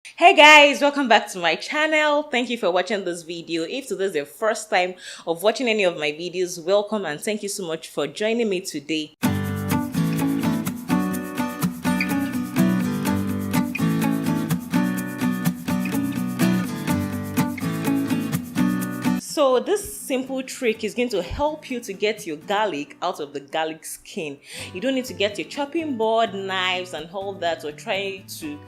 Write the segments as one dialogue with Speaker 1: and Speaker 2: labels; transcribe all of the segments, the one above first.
Speaker 1: Hey guys, welcome back to my channel. Thank you for watching this video. If today is your first time of watching any of my videos, welcome and thank you so much for joining me today. So this simple trick is going to help you to get your garlic out of the garlic skin. You don't need to get your chopping board, knives and all that, or try to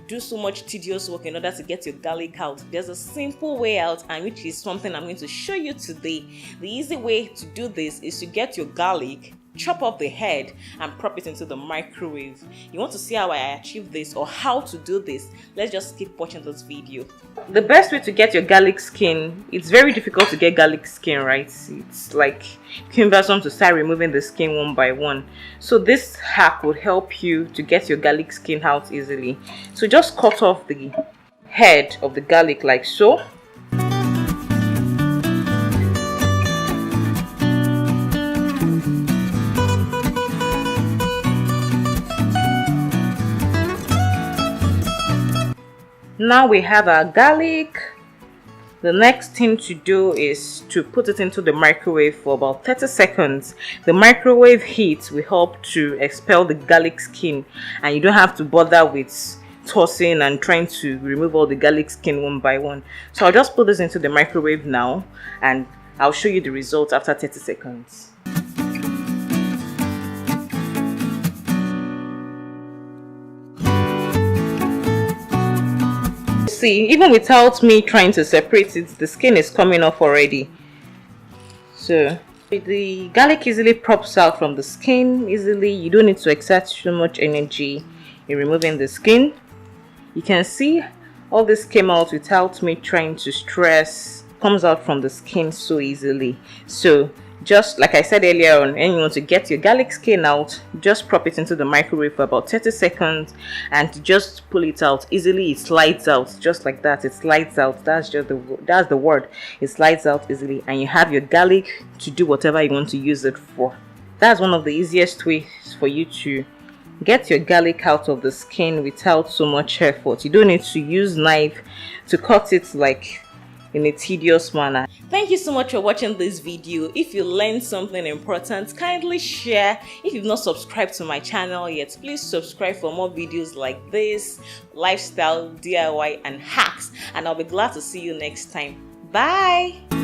Speaker 1: do so much tedious work in order to get your garlic out. There's a simple way out, and which is something I'm going to show you today. The easy way to do this is to get your garlic, chop off the head and prop it into the microwave. You want to see how I achieve this or how to do this? Let's just keep watching this video. The best way to get your garlic skin, it's very difficult to get garlic skin, right? It's like cumbersome to start removing the skin one by one. So this hack would help you to get your garlic skin out easily. So just cut off the head of the garlic like so. Now we have our garlic. The next thing to do is to put it into the microwave for about 30 seconds. The microwave heat will help to expel the garlic skin, and you don't have to bother with tossing and trying to remove all the garlic skin one by one. So I'll just put this into the microwave now and I'll show you the result after 30 seconds. See, even without me trying to separate it, the skin is coming off already. So the garlic easily pops out from the skin easily. You don't need to exert so much energy in removing the skin. You can see all this came out without me trying to stress. It comes out from the skin so easily. So just like I said earlier on, and you want to get your garlic skin out, just prop it into the microwave for about 30 seconds and just pull it out easily. It slides out just like that. It slides out. That's the word. It slides out easily, and you have your garlic to do whatever you want to use it for. That's one of the easiest ways for you to get your garlic out of the skin without so much effort. You don't need to use knife to cut it like in a tedious manner. Thank you so much for watching this video. If you learned something important, kindly share. If you've not subscribed to my channel yet, please subscribe for more videos like this, lifestyle, DIY and hacks, and I'll be glad to see you next time. Bye.